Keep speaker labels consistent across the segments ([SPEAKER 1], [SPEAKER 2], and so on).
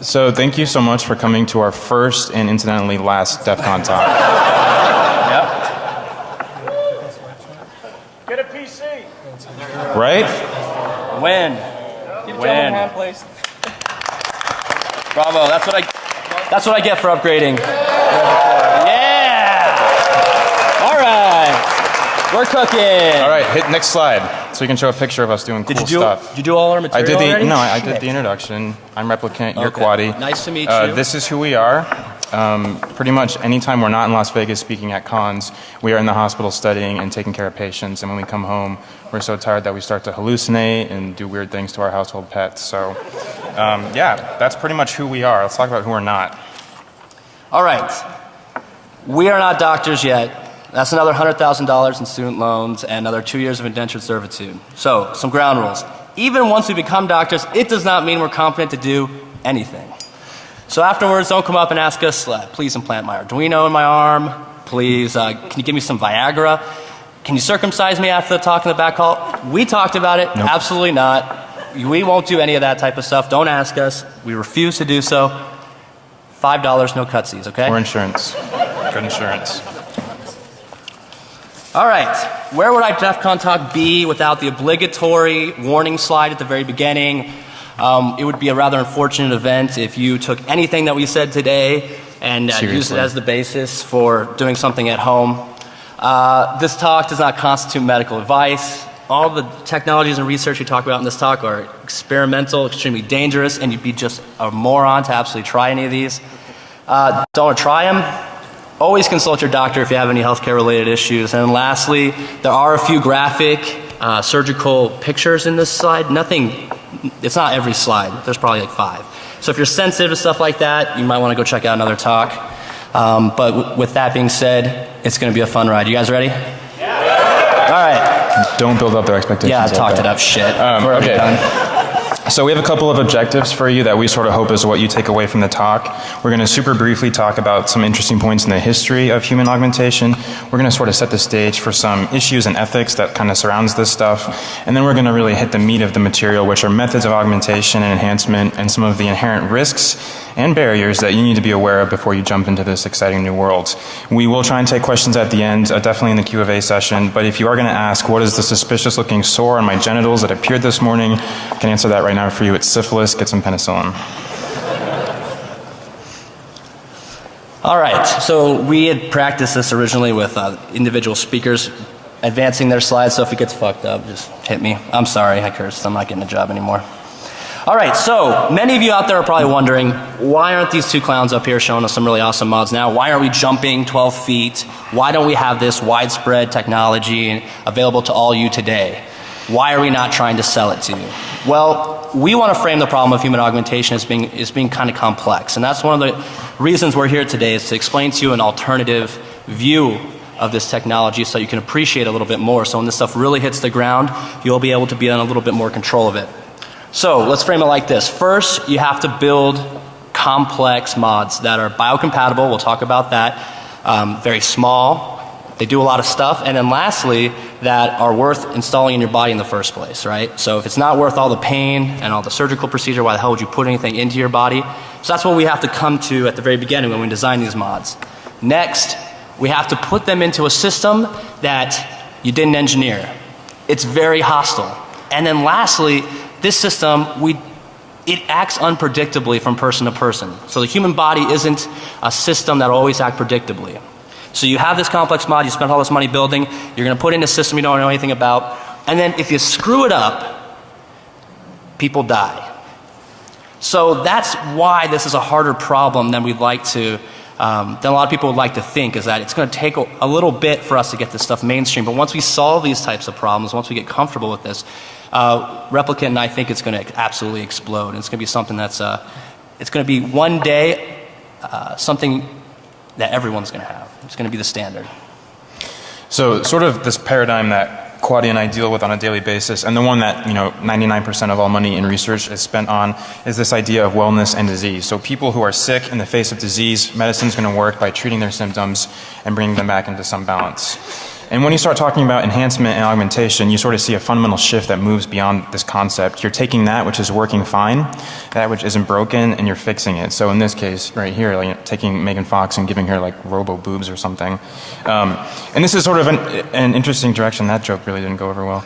[SPEAKER 1] So thank you so much for coming to our first and incidentally last DEF CON talk.
[SPEAKER 2] Yep. Get a PC.
[SPEAKER 1] Right?
[SPEAKER 3] Win.
[SPEAKER 2] Give Joe a hand, please.
[SPEAKER 3] Bravo. That's what I get for upgrading. Yeah. All right. We're cooking.
[SPEAKER 1] All right, hit next slide so you can show a picture of us doing cool stuff.
[SPEAKER 3] Did you do all our material already?
[SPEAKER 1] No, I did the introduction. I'm Replicant, you're QUADDI.
[SPEAKER 3] Nice to meet you.
[SPEAKER 1] This is who we are. Pretty much anytime we're not in Las Vegas speaking at cons, we are in the hospital studying and taking care of patients. And when we come home, we're so tired that we start to hallucinate and do weird things to our household pets. So, yeah, that's pretty much who we are. Let's talk about who we're not.
[SPEAKER 3] All right. We are not doctors yet. That's another $100,000 in student loans and another 2 years of indentured servitude. So, some ground rules. Even once we become doctors, it does not mean we're competent to do anything. So afterwards, don't come up and ask us, please implant my Arduino in my arm. Please, can you give me some Viagra? Can you circumcise me after the talk in the back hall? We talked about it. Nope. Absolutely not. We won't do any of that type of stuff. Don't ask us. We refuse to do so. $5, no cutsies, okay?
[SPEAKER 1] Or insurance. Good insurance.
[SPEAKER 3] All right, where would our DEF CON talk be without the obligatory warning slide at the very beginning? It would be a rather unfortunate event if you took anything that we said today and used it as the basis for doing something at home. This talk does not constitute medical advice. All the technologies and research we talk about in this talk are experimental, extremely dangerous, and you'd be just a moron to absolutely try any of these. Don't try them. Always consult your doctor if you have any healthcare related issues. And lastly, there are a few graphic surgical pictures in this slide. Nothing, it's not every slide. There's probably like 5. So if you're sensitive to stuff like that, you might want to go check out another talk. But with that being said, it's going to be a fun ride. You guys ready? Yeah. All right.
[SPEAKER 1] Don't build up their expectations.
[SPEAKER 3] Yeah, I talked it up shit. We're already done.
[SPEAKER 1] So we have a couple of objectives for you that we sort of hope is what you take away from the talk. We're going to super briefly talk about some interesting points in the history of human augmentation. We're going to sort of set the stage for some issues and ethics that kind of surrounds this stuff. And then we're going to really hit the meat of the material, which are methods of augmentation and enhancement and some of the inherent risks and barriers that you need to be aware of before you jump into this exciting new world. We will try and take questions at the end, definitely in the Q&A session, but if you are going to ask, what is the suspicious looking sore on my genitals that appeared this morning, I can answer that right now for you. It's syphilis. Get some penicillin.
[SPEAKER 3] All right, so we had practiced this originally with individual speakers advancing their slides, so if it gets fucked up, just hit me. I'm sorry, I cursed. I'm not getting a job anymore. All right, so many of you out there are probably wondering, why aren't these two clowns up here showing us some really awesome mods now? Why aren't we jumping 12 feet? Why don't we have this widespread technology available to all you today? Why are we not trying to sell it to you? Well, we want to frame the problem of human augmentation as being kind of complex, and that's one of the reasons we're here today, is to explain to you an alternative view of this technology so you can appreciate it a little bit more. So when this stuff really hits the ground, you'll be able to be in a little bit more control of it. So let's frame it like this. First, you have to build complex mods that are biocompatible. We'll talk about that. Very small. They do a lot of stuff. And then lastly, that are worth installing in your body in the first place, right? So if it's not worth all the pain and all the surgical procedure, why the hell would you put anything into your body? So that's what we have to come to at the very beginning when we design these mods. Next, we have to put them into a system that you didn't engineer. It's very hostile. And then lastly, this system, it acts unpredictably from person to person. So the human body isn't a system that will always act predictably. So you have this complex mod, you spent all this money building, you're going to put in a system you don't know anything about, and then if you screw it up, people die. So that's why this is a harder problem than we'd like to, than a lot of people would like to think, is that it's going to take a little bit for us to get this stuff mainstream. But once we solve these types of problems, once we get comfortable with this, Replicant and I think it's going to absolutely explode. And it's going to be something that's, it's going to be one day something that everyone's going to have. It's going to be the standard.
[SPEAKER 1] So sort of this paradigm that QUADDI and I deal with on a daily basis, and the one that 99% of all money in research is spent on, is this idea of wellness and disease. So people who are sick in the face of disease, medicine's going to work by treating their symptoms and bringing them back into some balance. And when you start talking about enhancement and augmentation, you sort of see a fundamental shift that moves beyond this concept. You're taking that which is working fine, that which isn't broken, and you're fixing it. So in this case, right here, like, taking Megan Fox and giving her like robo boobs or something. And this is sort of an interesting direction. That joke really didn't go over well,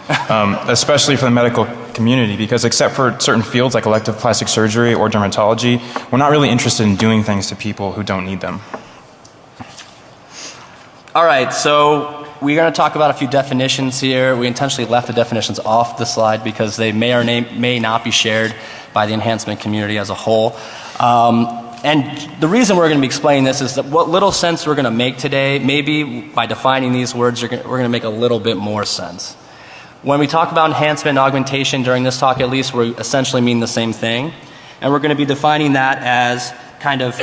[SPEAKER 1] especially for the medical community, because except for certain fields like elective plastic surgery or dermatology, we're not really interested in doing things to people who don't need them.
[SPEAKER 3] All right, so we're going to talk about a few definitions here. We intentionally left the definitions off the slide because they may or may not be shared by the enhancement community as a whole. And the reason we're going to be explaining this is that what little sense we're going to make today, maybe by defining these words, we're going to make a little bit more sense. When we talk about enhancement and augmentation during this talk, at least, we essentially mean the same thing. And we're going to be defining that as kind of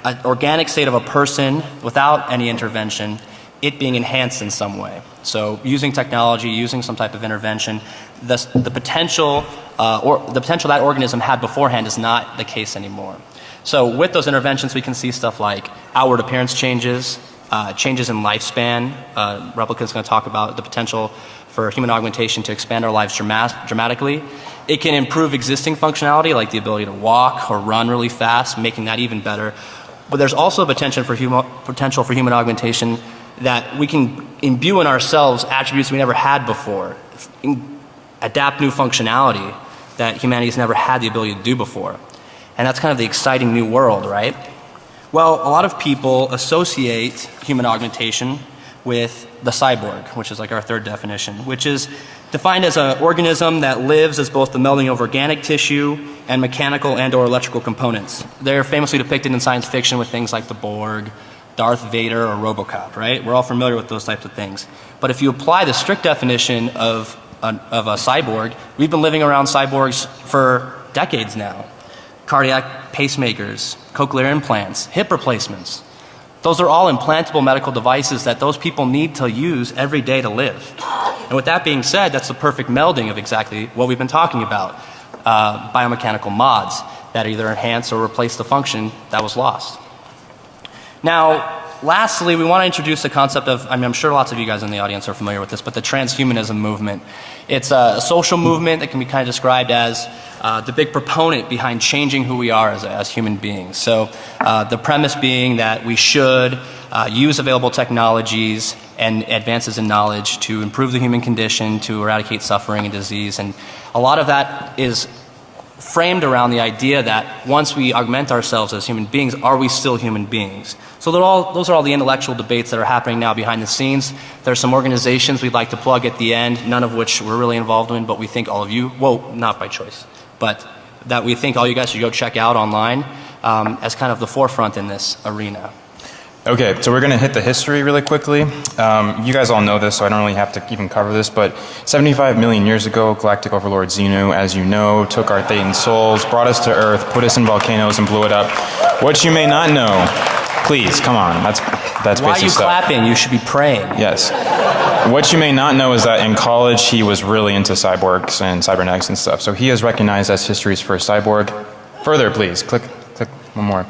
[SPEAKER 3] an organic state of a person without any intervention, it being enhanced in some way. So using technology, using some type of intervention, the potential that organism had beforehand is not the case anymore. So with those interventions, we can see stuff like outward appearance changes, changes in lifespan. Replica's going to talk about the potential for human augmentation to expand our lives dramatically. It can improve existing functionality like the ability to walk or run really fast, making that even better. But there's also potential for human augmentation that we can imbue in ourselves attributes we never had before, adapt new functionality that humanity's never had the ability to do before. And that's kind of the exciting new world, right? Well, a lot of people associate human augmentation with the cyborg, which is like our third definition, which is defined as an organism that lives as both the melding of organic tissue and mechanical and or electrical components. They're famously depicted in science fiction with things like the Borg, Darth Vader, or Robocop, right? We're all familiar with those types of things. But if you apply the strict definition of a cyborg, we've been living around cyborgs for decades now. Cardiac pacemakers, cochlear implants, hip replacements. Those are all implantable medical devices that those people need to use every day to live. And with that being said, that's the perfect melding of exactly what we've been talking about. Biomechanical mods that either enhance or replace the function that was lost. Now, lastly, we want to introduce the concept of, I'm sure lots of you guys in the audience are familiar with this, but the transhumanism movement. It's a social movement that can be kind of described as the big proponent behind changing who we are as human beings. So the premise being that we should use available technologies and advances in knowledge to improve the human condition, to eradicate suffering and disease. And a lot of that is framed around the idea that once we augment ourselves as human beings, are we still human beings? So those are all the intellectual debates that are happening now behind the scenes. There's some organizations we'd like to plug at the end, none of which we're really involved in, but we think all of you, well, not by choice, but that we think all you guys should go check out online as kind of the forefront in this arena.
[SPEAKER 1] Okay, so we're going to hit the history really quickly. You guys all know this, so I don't really have to even cover this, but 75 million years ago, Galactic Overlord Xenu, as you know, took our Thetan souls, brought us to Earth, put us in volcanoes, and blew it up. What you may not know, please, come on, that's basic stuff.
[SPEAKER 3] Why are you clapping? You should be praying.
[SPEAKER 1] Yes. What you may not know is that in college, he was really into cyborgs and cybernetics and stuff, so he is recognized as history's first cyborg. Further, please, click one more.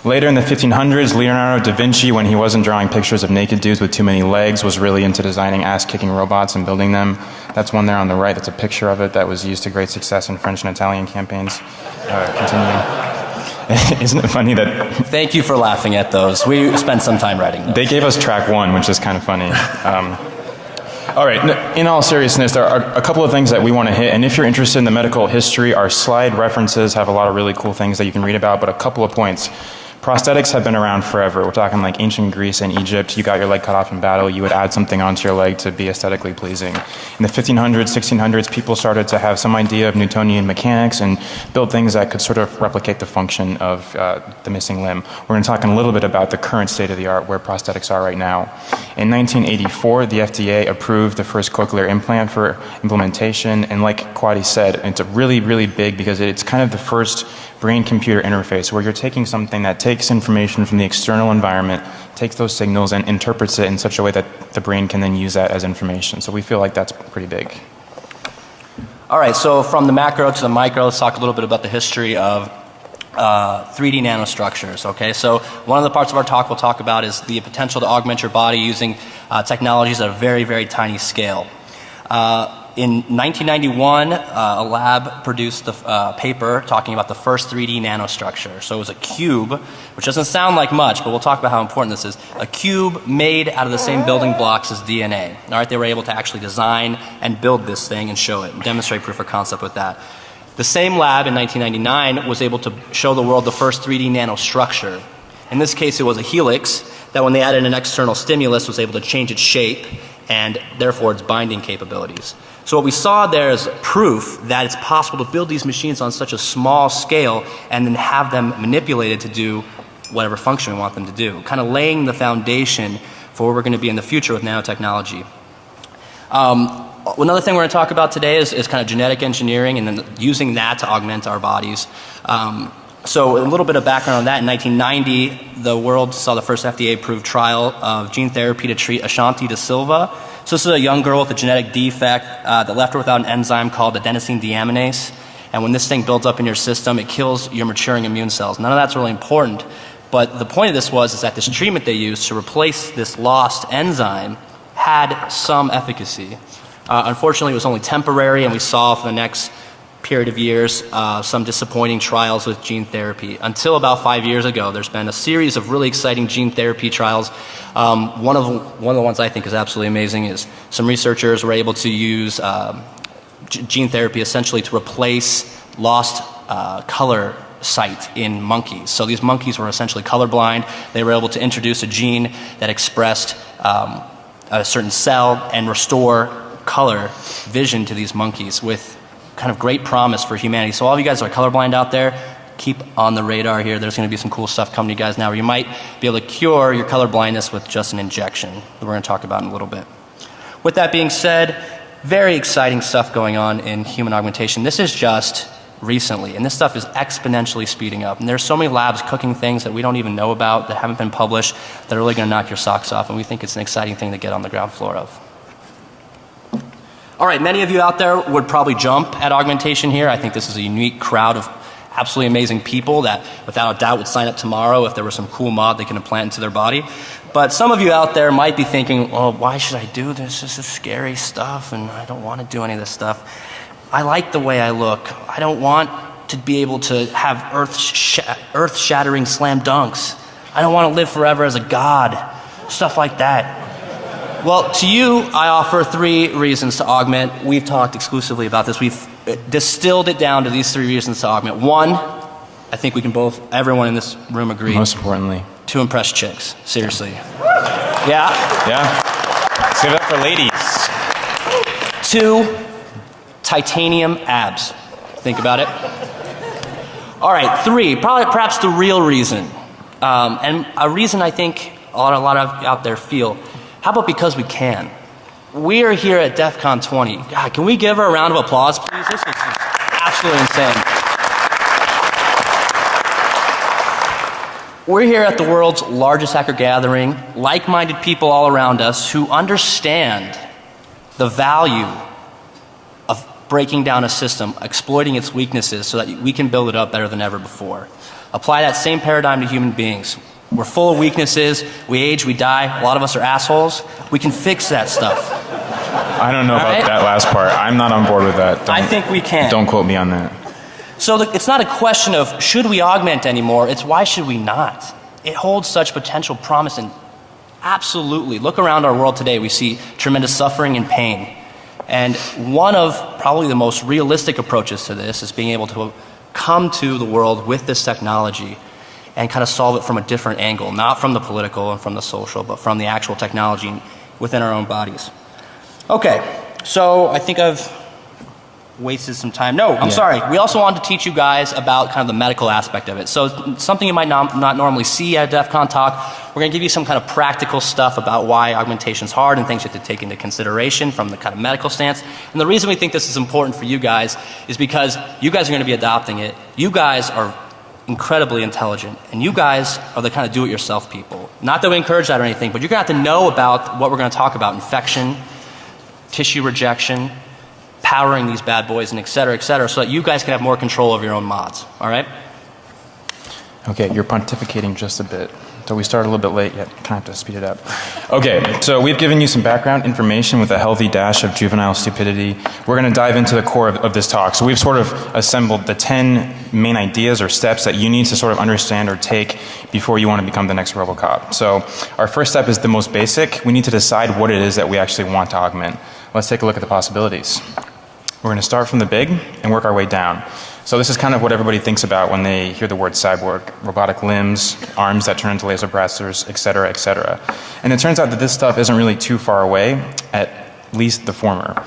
[SPEAKER 1] Later in the 1500s, Leonardo da Vinci, when he wasn't drawing pictures of naked dudes with too many legs, was really into designing ass-kicking robots and building them. That's one there on the right. That's a picture of it that was used to great success in French and Italian campaigns. Continuing. Isn't it funny that...
[SPEAKER 3] Thank you for laughing at those. We spent some time writing those.
[SPEAKER 1] They gave us track 1, which is kind of funny. All right, in all seriousness, there are a couple of things that we want to hit, and if you're interested in the medical history, our slide references have a lot of really cool things that you can read about, but a couple of points. Prosthetics have been around forever. We're talking like ancient Greece and Egypt. You got your leg cut off in battle, you would add something onto your leg to be aesthetically pleasing. In the 1500s, 1600s, people started to have some idea of Newtonian mechanics and build things that could sort of replicate the function of the missing limb. We're going to talk a little bit about the current state of the art, where prosthetics are right now. In 1984, the FDA approved the first cochlear implant for implementation, and like QUADDI said, it's really, really big because it's kind of the first brain-computer interface where you're taking something that takes information from the external environment, takes those signals and interprets it in such a way that the brain can then use that as information. So we feel like that's pretty big.
[SPEAKER 3] All right, so from the macro to the micro, let's talk a little bit about the history of 3D nanostructures, okay? So one of the parts of our talk we'll talk about is the potential to augment your body using technologies at a very, very tiny scale. In 1991, a lab produced a paper talking about the first 3D nanostructure. So it was a cube, which doesn't sound like much, but we'll talk about how important this is. A cube made out of the same building blocks as DNA. All right, they were able to actually design and build this thing and show it, and demonstrate proof of concept with that. The same lab in 1999 was able to show the world the first 3D nanostructure. In this case, it was a helix that when they added an external stimulus was able to change its shape and therefore its binding capabilities. So what we saw there is proof that it's possible to build these machines on such a small scale and then have them manipulated to do whatever function we want them to do, kind of laying the foundation for where we're going to be in the future with nanotechnology. Another thing we're going to talk about today is kind of genetic engineering and then using that to augment our bodies. So a little bit of background on that. In 1990, the world saw the first FDA-approved trial of gene therapy to treat Ashanti da Silva. So this is a young girl with a genetic defect that left her without an enzyme called adenosine deaminase. And when this thing builds up in your system, it kills your maturing immune cells. None of that's really important. But the point of this is that this treatment they used to replace this lost enzyme had some efficacy. Unfortunately, it was only temporary, and we saw for the next period of years some disappointing trials with gene therapy. Until about 5 years ago, there's been a series of really exciting gene therapy trials. One of the ones I think is absolutely amazing is some researchers were able to use gene therapy essentially to replace lost color sight in monkeys. So these monkeys were essentially colorblind. They were able to introduce a gene that expressed a certain cell and restore color vision to these monkeys with kind of great promise for humanity. So all of you guys who are colorblind out there, keep on the radar here. There's going to be some cool stuff coming to you guys now where you might be able to cure your color blindness with just an injection that we're going to talk about in a little bit. With that being said, very exciting stuff going on in human augmentation. This is just recently, and this stuff is exponentially speeding up. And there's so many labs cooking things that we don't even know about, that haven't been published, that are really going to knock your socks off, and we think it's an exciting thing to get on the ground floor of. All right, many of you out there would probably jump at augmentation here. I think this is a unique crowd of absolutely amazing people that without a doubt would sign up tomorrow if there was some cool mod they can implant into their body. But some of you out there might be thinking, oh, why should I do this? This is scary stuff and I don't want to do any of this stuff. I like the way I look. I don't want to be able to have earth-shattering slam dunks. I don't want to live forever as a god. Stuff like that. Well, to you, I offer 3 reasons to augment. We've talked exclusively about this. We've distilled it down to these 3 reasons to augment. 1, I think we can both, everyone in this room agree.
[SPEAKER 1] Most importantly.
[SPEAKER 3] To impress chicks. Seriously. Yeah?
[SPEAKER 1] Yeah. Save it up for ladies.
[SPEAKER 3] 2, titanium abs. Think about it. All right, 3, perhaps the real reason. And a reason I think a lot of you out there feel. How about because we can? We are here at DEF CON 20. God, can we give her a round of applause, please? This is absolutely insane. We're here at the world's largest hacker gathering, like-minded people all around us who understand the value of breaking down a system, exploiting its weaknesses so that we can build it up better than ever before. Apply that same paradigm to human beings. We're full of weaknesses, we age, we die, a lot of us are assholes. We can fix that stuff.
[SPEAKER 1] I don't know about that last part. I'm not on board with that.
[SPEAKER 3] I think we can.
[SPEAKER 1] Don't quote me on that.
[SPEAKER 3] So it's not a question of should we augment anymore, it's why should we not? It holds such potential promise, and absolutely, look around our world today, we see tremendous suffering and pain. And one of probably the most realistic approaches to this is being able to come to the world with this technology and kind of solve it from a different angle, not from the political and from the social, but from the actual technology within our own bodies. Okay, so I think I've wasted some time. No, I'm sorry. We also wanted to teach you guys about kind of the medical aspect of it. So something you might not normally see at a DEF CON talk, we're going to give you some kind of practical stuff about why augmentation is hard and things you have to take into consideration from the kind of medical stance. And the reason we think this is important for you guys is because you guys are going to be adopting it. You guys are incredibly intelligent, and you guys are the kind of do-it-yourself people. Not that we encourage that or anything, but you're going to have to know about what we're going to talk about: infection, tissue rejection, powering these bad boys, and et cetera, so that you guys can have more control over your own mods. All right?
[SPEAKER 1] Okay, you're pontificating just a bit. So we started a little bit late, yet kind of have to speed it up. Okay, so we've given you some background information with a healthy dash of juvenile stupidity. We're going to dive into the core of this talk. So we've sort of assembled the 10 main ideas or steps that you need to sort of understand or take before you want to become the next Robocop. So our first step is the most basic. We need to decide what it is that we actually want to augment. Let's take a look at the possibilities. We're going to start from the big and work our way down. So this is kind of what everybody thinks about when they hear the word cyborg. Robotic limbs, arms that turn into laser blasters, et cetera, et cetera. And it turns out that this stuff isn't really too far away, at least the former.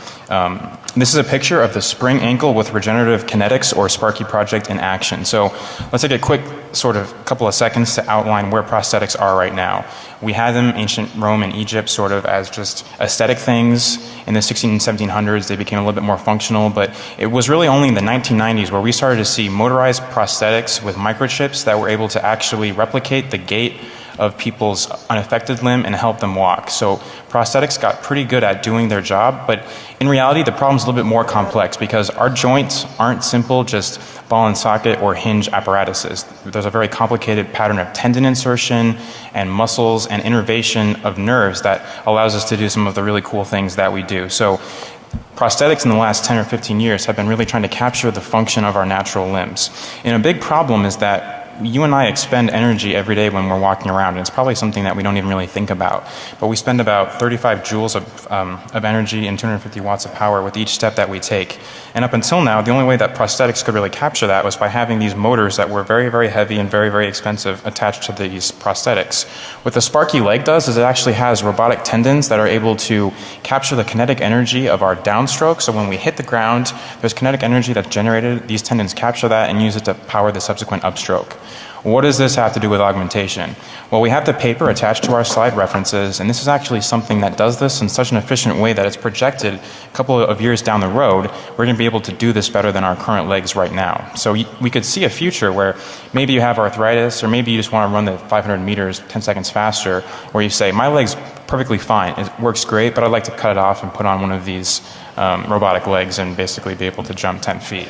[SPEAKER 1] This is a picture of the spring ankle with regenerative kinetics or Sparky project in action. So let's take a quick sort of couple of seconds to outline where prosthetics are right now. We had them in ancient Rome and Egypt sort of as just aesthetic things. In the 1600s and 1700s they became a little bit more functional, but it was really only in the 1990s where we started to see motorized prosthetics with microchips that were able to actually replicate the gait of people's unaffected limb and help them walk. So prosthetics got pretty good at doing their job, but in reality the problem is a little bit more complex because our joints aren't simple just ball and socket or hinge apparatuses. There's a very complicated pattern of tendon insertion and muscles and innervation of nerves that allows us to do some of the really cool things that we do. So prosthetics in the last 10 or 15 years have been really trying to capture the function of our natural limbs. And a big problem is that you and I expend energy every day when we're walking around, and it's probably something that we don't even really think about. But we spend about 35 joules of energy and 250 watts of power with each step that we take. And up until now, the only way that prosthetics could really capture that was by having these motors that were very, very heavy and very, very expensive attached to these prosthetics. What the Sparky leg does is it actually has robotic tendons that are able to capture the kinetic energy of our downstroke. So when we hit the ground, there's kinetic energy that's generated. These tendons capture that and use it to power the subsequent upstroke. What does this have to do with augmentation? Well, we have the paper attached to our slide references, and this is actually something that does this in such an efficient way that it's projected a couple of years down the road, we're going to be able to do this better than our current legs right now. So we could see a future where maybe you have arthritis, or maybe you just want to run the 500 meters 10 seconds faster, where you say, my leg's perfectly fine, it works great, but I'd like to cut it off and put on one of these robotic legs and basically be able to jump 10 feet.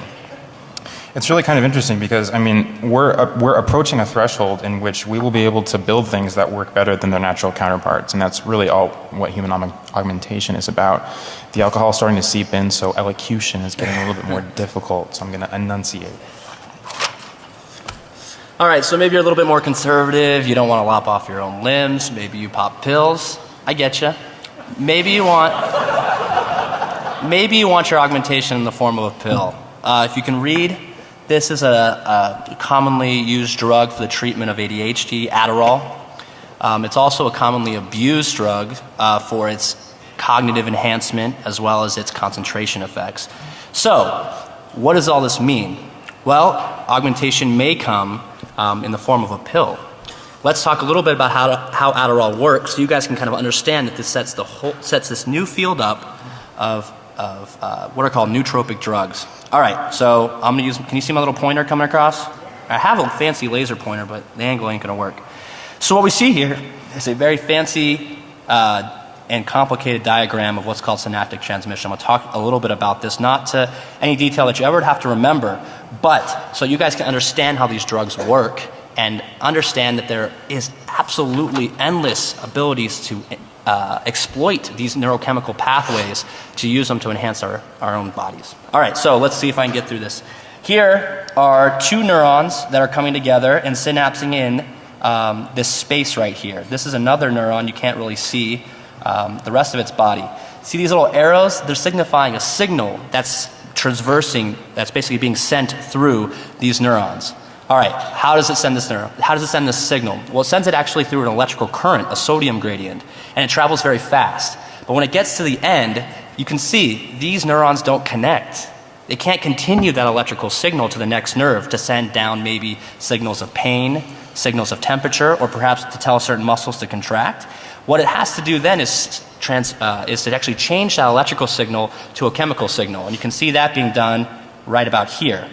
[SPEAKER 1] It's really kind of interesting because, I mean, we're approaching a threshold in which we will be able to build things that work better than their natural counterparts, and that's really all what human augmentation is about. The alcohol is starting to seep in, so elocution is getting a little bit more difficult, so I'm going to enunciate.
[SPEAKER 3] All right, so maybe you're a little bit more conservative, you don't want to lop off your own limbs, maybe you pop pills. I get you. Maybe you want your augmentation in the form of a pill. If you can read, this is a commonly used drug for the treatment of ADHD, Adderall. It's also a commonly abused drug for its cognitive enhancement as well as its concentration effects. So, what does all this mean? Well, augmentation may come in the form of a pill. Let's talk a little bit about how Adderall works so you guys can kind of understand that this sets this new field up of what are called nootropic drugs. All right, so I'm going to use, can you see my little pointer coming across? I have a fancy laser pointer, but the angle ain't going to work. So what we see here is a very fancy and complicated diagram of what's called synaptic transmission. I'm going to talk a little bit about this, not to any detail that you ever have to remember, but so you guys can understand how these drugs work and understand that there is absolutely endless abilities to exploit these neurochemical pathways to use them to enhance our own bodies. All right, so let's see if I can get through this. Here are two neurons that are coming together and synapsing in this space right here. This is another neuron you can't really see the rest of its body. See these little arrows? They're signifying a signal that's traversing, that's basically being sent through these neurons. All right, how does it send this neuron? How does it send this signal? Well, it sends it actually through an electrical current, a sodium gradient, and it travels very fast. But when it gets to the end, you can see these neurons don't connect. They can't continue that electrical signal to the next nerve to send down maybe signals of pain, signals of temperature, or perhaps to tell certain muscles to contract. What it has to do then is to actually change that electrical signal to a chemical signal, and you can see that being done right about here.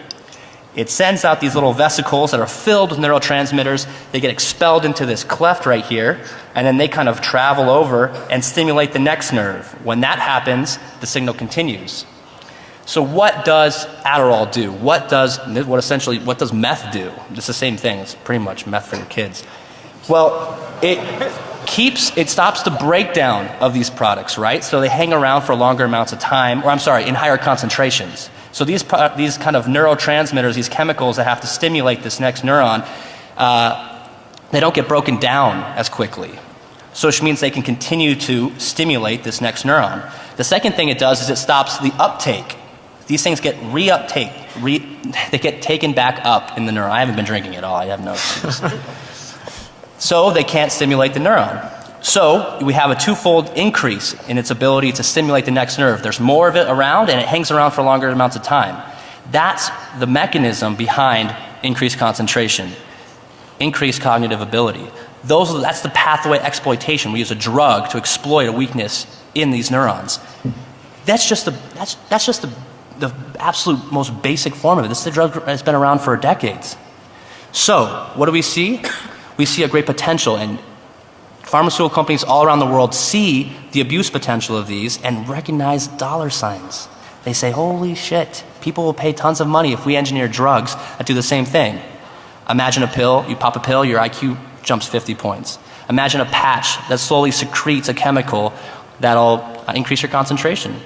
[SPEAKER 3] It sends out these little vesicles that are filled with neurotransmitters. They get expelled into this cleft right here, and then they kind of travel over and stimulate the next nerve. When that happens, the signal continues. So what does Adderall do? What does meth do? It's the same thing. It's pretty much meth for your kids. Well, it stops the breakdown of these products, right? So they hang around for longer amounts of time, or I'm sorry, in higher concentrations. So these kind of neurotransmitters, these chemicals that have to stimulate this next neuron, they don't get broken down as quickly. So which means they can continue to stimulate this next neuron. The second thing it does is it stops the uptake. These things get they get taken back up in the neuron. I haven't been drinking at all. I have no excuse. So they can't stimulate the neuron. So we have a twofold increase in its ability to stimulate the next nerve. There's more of it around and it hangs around for longer amounts of time. That's the mechanism behind increased concentration, increased cognitive ability. That's the pathway exploitation. We use a drug to exploit a weakness in these neurons. That's just the absolute most basic form of it. This is a drug that's been around for decades. So what do we see? We see a great potential, and pharmaceutical companies all around the world see the abuse potential of these and recognize dollar signs. They say, holy shit, people will pay tons of money if we engineer drugs that do the same thing. Imagine a pill, you pop a pill, your IQ jumps 50 points. Imagine a patch that slowly secretes a chemical that'll increase your concentration.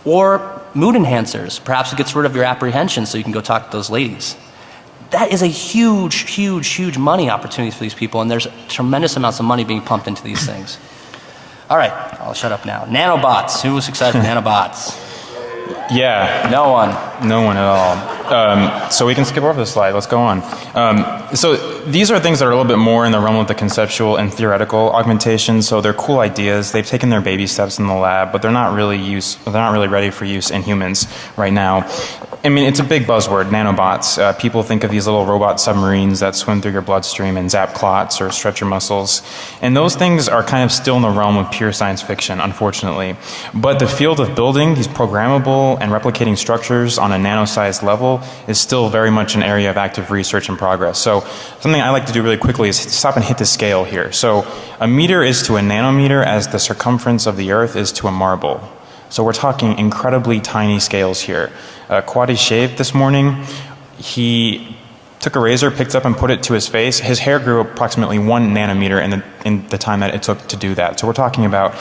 [SPEAKER 3] Or mood enhancers, perhaps it gets rid of your apprehension so you can go talk to those ladies. That is a huge, huge, huge money opportunity for these people, and there's tremendous amounts of money being pumped into these things. All right, I'll shut up now. Nanobots. Who was excited for nanobots?
[SPEAKER 1] Yeah.
[SPEAKER 3] No one.
[SPEAKER 1] No one at all. So we can skip over the slide. Let's go on. So these are things that are a little bit more in the realm of the conceptual and theoretical augmentation. So they're cool ideas. They've taken their baby steps in the lab, but they're not really ready for use in humans right now. I mean, it's a big buzzword, nanobots. People think of these little robot submarines that swim through your bloodstream and zap clots or stretch your muscles. And those things are kind of still in the realm of pure science fiction, unfortunately. But the field of building these programmable and replicating structures on a nano-sized level is still very much an area of active research and progress. So something I like to do really quickly is stop and hit the scale here. So a meter is to a nanometer as the circumference of the Earth is to a marble. So we're talking incredibly tiny scales here. QUADDI shaved this morning. He took a razor, picked up and put it to his face. His hair grew approximately 1 nanometer in the time that it took to do that. So we're talking about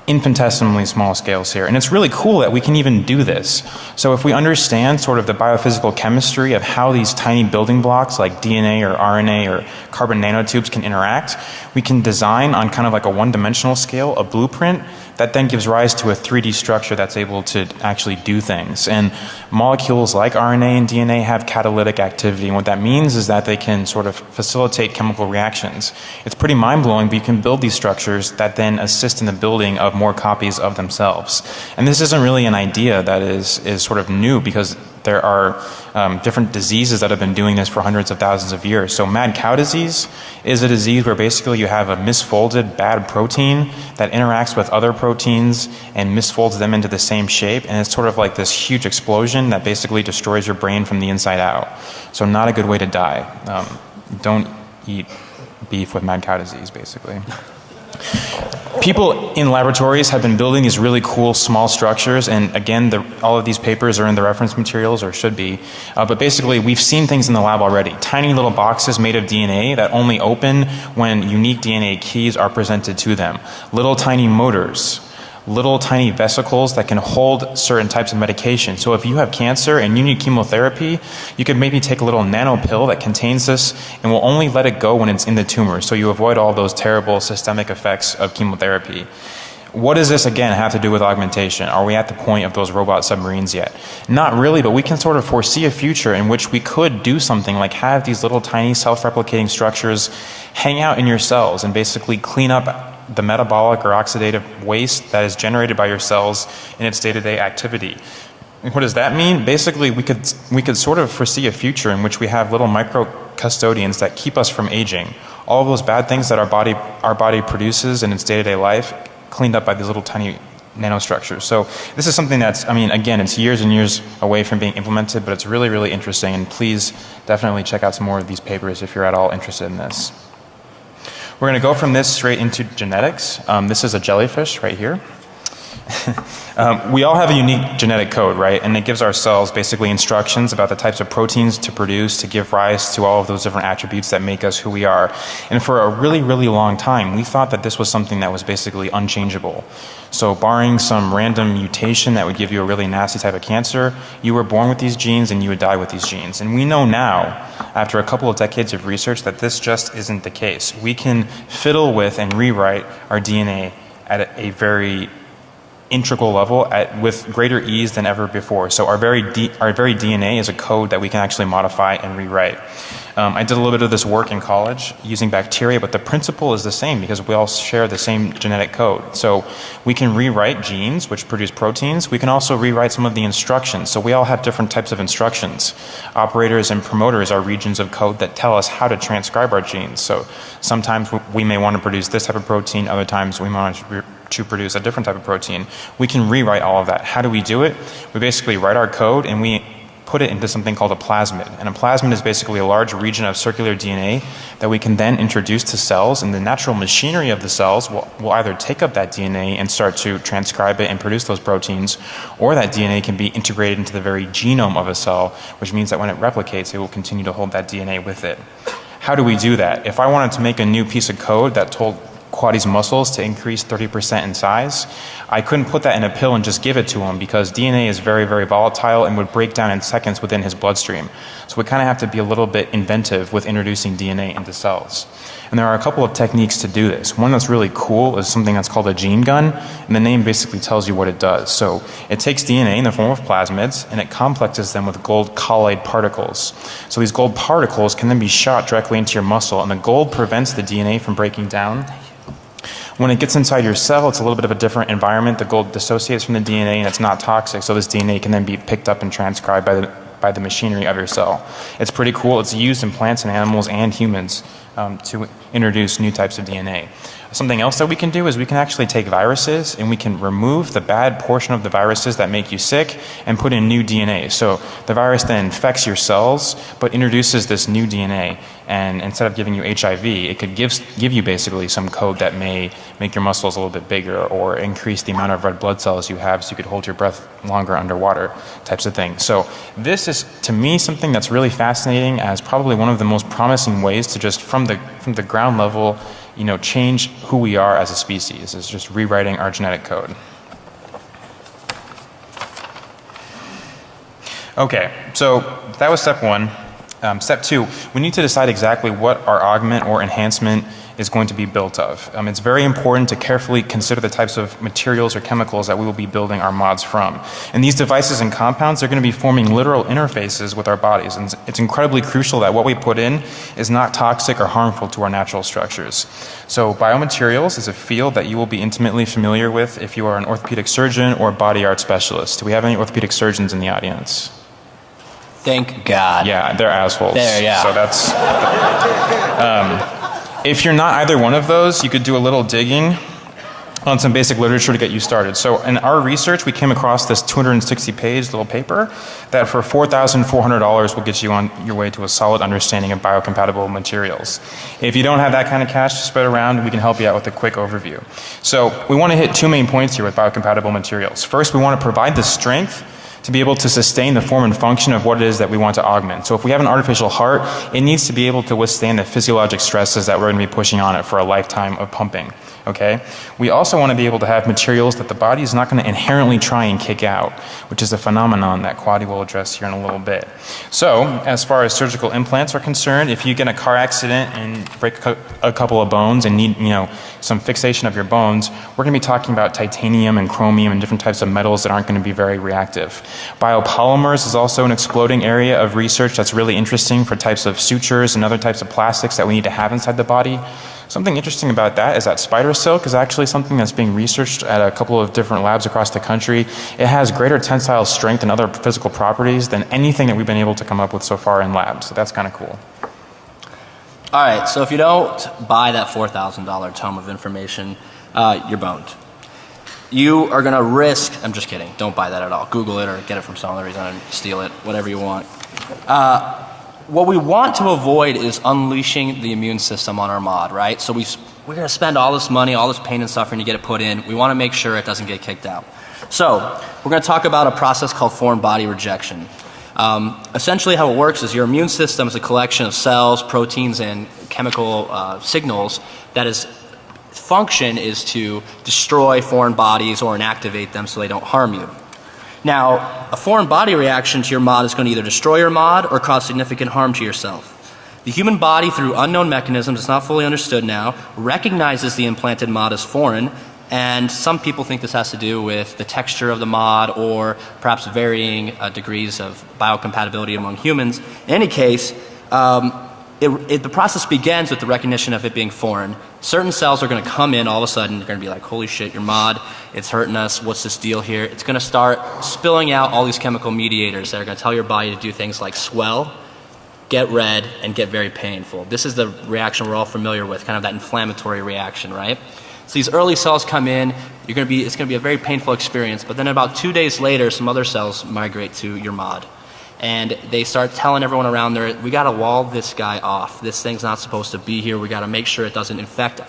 [SPEAKER 1] infinitesimally small scales here. And it's really cool that we can even do this. So if we understand sort of the biophysical chemistry of how these tiny building blocks like DNA or RNA or carbon nanotubes can interact, we can design on kind of like a one-dimensional scale a blueprint that then gives rise to a 3D structure that's able to actually do things. And molecules like RNA and DNA have catalytic activity, and what that means is that they can sort of facilitate chemical reactions. It's pretty mind-blowing, but you can build these structures that then assist in the building of more copies of themselves. And this isn't really an idea that is sort of new, because there are different diseases that have been doing this for hundreds of thousands of years. So mad cow disease is a disease where basically you have a misfolded bad protein that interacts with other proteins and misfolds them into the same shape, and it's sort of like this huge explosion that basically destroys your brain from the inside out. So not a good way to die. Don't eat beef with mad cow disease, basically. People in laboratories have been building these really cool small structures, and again, all of these papers are in the reference materials, or should be. But basically, we've seen things in the lab already. Tiny little boxes made of DNA that only open when unique DNA keys are presented to them. Little tiny motors. Little tiny vesicles that can hold certain types of medication. So if you have cancer and you need chemotherapy, you could maybe take a little nano pill that contains this and will only let it go when it's in the tumor, so you avoid all those terrible systemic effects of chemotherapy. What does this again have to do with augmentation? Are we at the point of those robot submarines yet? Not really, but we can sort of foresee a future in which we could do something like have these little tiny self-replicating structures hang out in your cells and basically clean up the metabolic or oxidative waste that is generated by your cells in its day-to-day activity. And what does that mean? Basically, we could sort of foresee a future in which we have little micro custodians that keep us from aging. All of those bad things that our body produces in its day-to-day life, cleaned up by these little tiny nanostructures. So this is something that's, I mean, again, it's years and years away from being implemented, but it's really, really interesting. And please definitely check out some more of these papers if you're at all interested in this. We're going to go from this straight into genetics. This is a jellyfish right here. We all have a unique genetic code, right? And it gives our cells basically instructions about the types of proteins to produce to give rise to all of those different attributes that make us who we are. And for a really, really long time, we thought that this was something that was basically unchangeable. So barring some random mutation that would give you a really nasty type of cancer, you were born with these genes and you would die with these genes. And we know now, after a couple of decades of research, that this just isn't the case. We can fiddle with and rewrite our DNA at a very integral level with greater ease than ever before. So our very DNA is a code that we can actually modify and rewrite. I did a little bit of this work in college using bacteria, but the principle is the same because we all share the same genetic code. So we can rewrite genes which produce proteins. We can also rewrite some of the instructions. So we all have different types of instructions. Operators and promoters are regions of code that tell us how to transcribe our genes. So sometimes we may want to produce this type of protein, other times we want to produce a different type of protein. We can rewrite all of that. How do we do it? We basically write our code and we put it into something called a plasmid. And a plasmid is basically a large region of circular DNA that we can then introduce to cells, and the natural machinery of the cells will either take up that DNA and start to transcribe it and produce those proteins, or that DNA can be integrated into the very genome of a cell, which means that when it replicates, it will continue to hold that DNA with it. How do we do that? If I wanted to make a new piece of code that told QUADDI's muscles to increase 30% in size, I couldn't put that in a pill and just give it to him because DNA is very, very volatile and would break down in seconds within his bloodstream. So we kind of have to be a little bit inventive with introducing DNA into cells. And there are a couple of techniques to do this. One that's really cool is something that's called a gene gun, and the name basically tells you what it does. So it takes DNA in the form of plasmids and it complexes them with gold colloid particles. So these gold particles can then be shot directly into your muscle, and the gold prevents the DNA from breaking down. When it gets inside your cell, it's a little bit of a different environment. The gold dissociates from the DNA and it's not toxic, so this DNA can then be picked up and transcribed by the machinery of your cell. It's pretty cool. It's used in plants and animals and humans to introduce new types of DNA. Something else that we can do is we can actually take viruses and we can remove the bad portion of the viruses that make you sick and put in new DNA. So the virus then infects your cells but introduces this new DNA, and instead of giving you HIV, it could give you basically some code that may make your muscles a little bit bigger or increase the amount of red blood cells you have so you could hold your breath longer underwater, types of things. So this is, to me, something that's really fascinating as probably one of the most promising ways to just from the ground level, you know, change who we are as a species, is just rewriting our genetic code. Okay, so that was step one. Step two, we need to decide exactly what our augment or enhancement is going to be built of. It's very important to carefully consider the types of materials or chemicals that we will be building our mods from. And these devices and compounds are going to be forming literal interfaces with our bodies. And it's incredibly crucial that what we put in is not toxic or harmful to our natural structures. So biomaterials is a field that you will be intimately familiar with if you are an orthopedic surgeon or body art specialist. Do we have any orthopedic surgeons in the audience?
[SPEAKER 3] Thank God.
[SPEAKER 1] Yeah, they're assholes.
[SPEAKER 3] There, yeah.
[SPEAKER 1] So that's... if you're not either one of those, you could do a little digging on some basic literature to get you started. So in our research, we came across this 260-page little paper that for $4,400 will get you on your way to a solid understanding of biocompatible materials. If you don't have that kind of cash to spread around, we can help you out with a quick overview. So we want to hit two main points here with biocompatible materials. First, we want to provide the strength to be able to sustain the form and function of what it is that we want to augment. So if we have an artificial heart, it needs to be able to withstand the physiologic stresses that we're going to be pushing on it for a lifetime of pumping. Okay? We also want to be able to have materials that the body is not going to inherently try and kick out, which is a phenomenon that QUADDI will address here in a little bit. So, as far as surgical implants are concerned, if you get in a car accident and break a couple of bones and need, some fixation of your bones, we're going to be talking about titanium and chromium and different types of metals that aren't going to be very reactive. Biopolymers is also an exploding area of research that's really interesting for types of sutures and other types of plastics that we need to have inside the body. Something interesting about that is that spider silk is actually something that's being researched at a couple of different labs across the country. It has greater tensile strength and other physical properties than anything that we've been able to come up with so far in labs. So that's kind of cool.
[SPEAKER 3] All right, so if you don't buy that $4,000 tome of information, you're boned. You are going to risk, I'm just kidding, don't buy that at all. Google it or get it from some other reason and steal it, whatever you want. what we want to avoid is unleashing the immune system on our mod, right? So we're going to spend all this money, all this pain and suffering to get it put in. We want to make sure it doesn't get kicked out. So we're going to talk about a process called foreign body rejection. Essentially how it works is your immune system is a collection of cells, proteins, and chemical signals that is function is to destroy foreign bodies or inactivate them so they don't harm you. Now, a foreign body reaction to your mod is going to either destroy your mod or cause significant harm to yourself. The human body, through unknown mechanisms, it's not fully understood now, recognizes the implanted mod as foreign, and some people think this has to do with the texture of the mod or perhaps varying degrees of biocompatibility among humans. In any case, the process begins with the recognition of it being foreign. Certain cells are going to come in all of a sudden. They're going to be like, holy shit, your mod, it's hurting us. What's this deal here? It's going to start spilling out all these chemical mediators that are going to tell your body to do things like swell, get red, and get very painful. This is the reaction we're all familiar with, kind of that inflammatory reaction, right? So these early cells come in. It's going to be a very painful experience. But then about 2 days later, some other cells migrate to your mod. And they start telling everyone around there, we got to wall this guy off. This thing's not supposed to be here. We got to make sure it doesn't affect